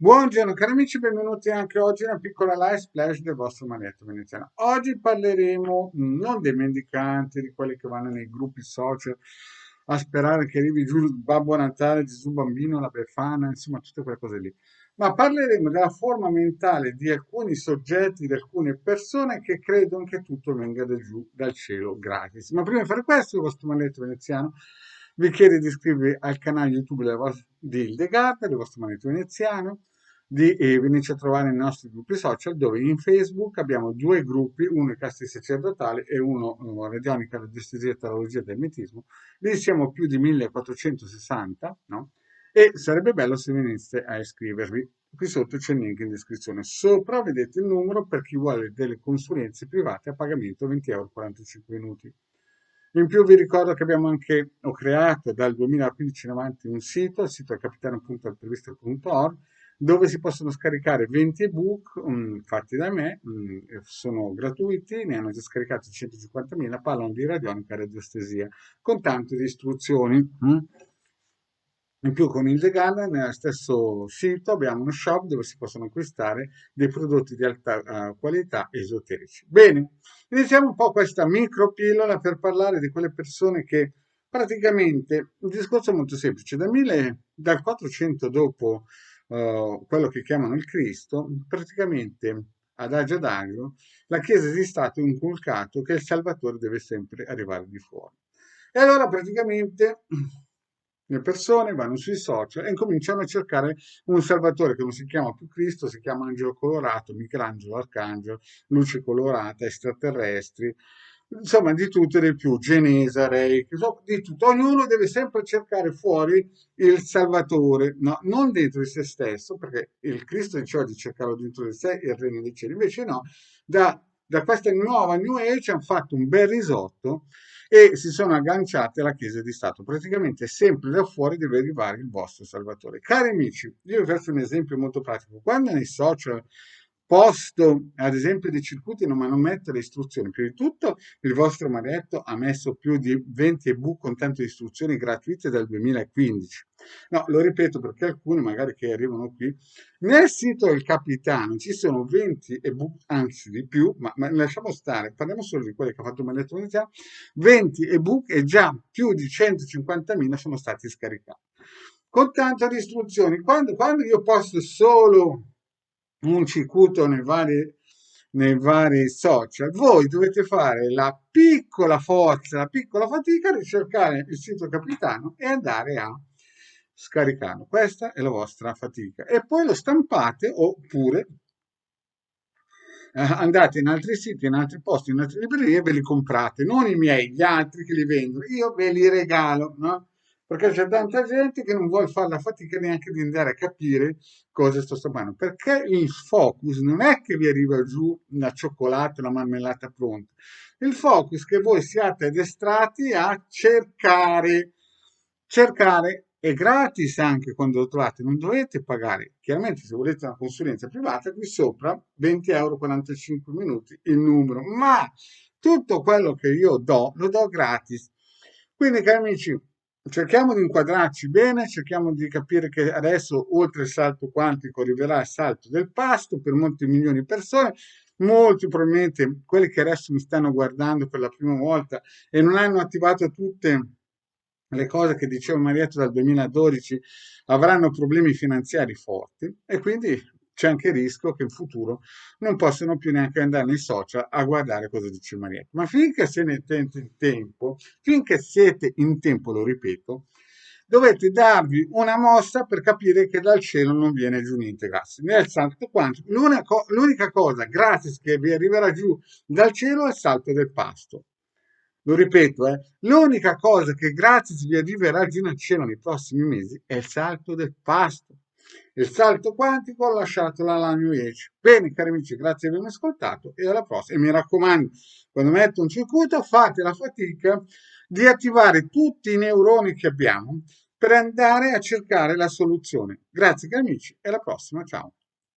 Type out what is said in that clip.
Buongiorno cari amici, benvenuti anche oggi in una piccola live splash del vostro maledetto veneziano. Oggi parleremo non dei mendicanti, di quelli che vanno nei gruppi social a sperare che arrivi giù il Babbo Natale, Gesù Bambino, la Befana, insomma tutte quelle cose lì. Ma parleremo della forma mentale di alcuni soggetti, di alcune persone che credono che tutto venga da giù dal cielo gratis. Ma prima di fare questo, il vostro maledetto veneziano vi chiedo di iscrivervi al canale YouTube di Hildegard, del vostro maledetto veneziano, di venirci a trovare nei nostri gruppi social, dove in Facebook abbiamo due gruppi, uno i casti sacerdotali e uno radionica, radiestesia, teologia e ermetismo. Lì siamo più di 1460, no? E sarebbe bello se venisse a iscrivervi. Qui sotto c'è il link in descrizione. Sopra vedete il numero per chi vuole delle consulenze private a pagamento 20 € 45 minuti. In più vi ricordo che ho creato dal 2015 in avanti un sito, il sito è capitano.altriviste.org, dove si possono scaricare 20 ebook fatti da me, sono gratuiti, ne hanno già scaricati 150.000, parlano di radionica e radiostesia, con tante di istruzioni. In più con il Legale, nello stesso sito, abbiamo uno shop dove si possono acquistare dei prodotti di alta qualità esoterici. Bene, iniziamo un po' questa micropillola per parlare di quelle persone che praticamente, il discorso è molto semplice, dal 400 dopo quello che chiamano il Cristo, praticamente adagio adagio, la Chiesa di Stato ha inculcato che il Salvatore deve sempre arrivare di fuori. E allora praticamente le persone vanno sui social e incominciano a cercare un salvatore che non si chiama più Cristo, si chiama Angelo Colorato, Michelangelo Arcangelo, luce colorata, extraterrestri, insomma di tutto e di più, Genesa, Reiki, di tutto. Ognuno deve sempre cercare fuori il Salvatore, no, non dentro di se stesso, perché il Cristo diceva di cercarlo dentro di sé, il regno dei cieli, invece no, da questa nuova New Age hanno fatto un bel risotto e si sono agganciate alla Chiesa di Stato. Praticamente sempre da fuori deve arrivare il vostro Salvatore. Cari amici, io vi faccio un esempio molto pratico. Quando nei social posto, ad esempio, dei circuiti non mi hanno messo le istruzioni, prima di tutto il vostro maledetto ha messo più di 20 ebook con tante istruzioni gratuite dal 2015. No, lo ripeto perché alcuni magari che arrivano qui, nel sito del capitano ci sono 20 ebook, anzi di più, ma lasciamo stare, parliamo solo di quelli che ha fatto il maledetto iniziale, 20 ebook e già più di 150.000 sono stati scaricati. Con tanto di istruzioni, quando io posto solo un circuito nei vari social, voi dovete fare la piccola forza, la piccola fatica di cercare il sito capitano e andare a scaricarlo. Questa è la vostra fatica. E poi lo stampate oppure andate in altri siti, in altri posti, in altre librerie e ve li comprate, non i miei, gli altri che li vendono, io ve li regalo, no? Perché c'è tanta gente che non vuole fare la fatica neanche di andare a capire cosa sto stampando, perché il focus non è che vi arriva giù la cioccolata, la marmellata pronta, il focus è che voi siate addestrati a cercare è gratis anche quando lo trovate, non dovete pagare. Chiaramente se volete una consulenza privata, qui sopra 20 € 45 minuti il numero, ma tutto quello che io do lo do gratis. Quindi cari amici, cerchiamo di inquadrarci bene, cerchiamo di capire che adesso oltre il salto quantico arriverà il salto del pasto per molti milioni di persone. Molti probabilmente quelli che adesso mi stanno guardando per la prima volta e non hanno attivato tutte le cose che diceva Marietto dal 2012 avranno problemi finanziari forti e quindi c'è anche il rischio che in futuro non possano più neanche andare nei social a guardare cosa dice Marietto. Ma finché siete in tempo, finché siete in tempo, lo ripeto, dovete darvi una mossa per capire che dal cielo non viene giù niente gratis. Nel salto quantico, l'unica cosa gratis che vi arriverà giù dal cielo è il salto del pasto. Lo ripeto, l'unica cosa che gratis vi arriverà giù nel cielo nei prossimi mesi è il salto del pasto. Il salto quantico ho lasciato alla New Age. Bene, cari amici, grazie di avermi ascoltato e alla prossima. E mi raccomando, quando metto un circuito, fate la fatica di attivare tutti i neuroni che abbiamo per andare a cercare la soluzione. Grazie, cari amici, e alla prossima. Ciao.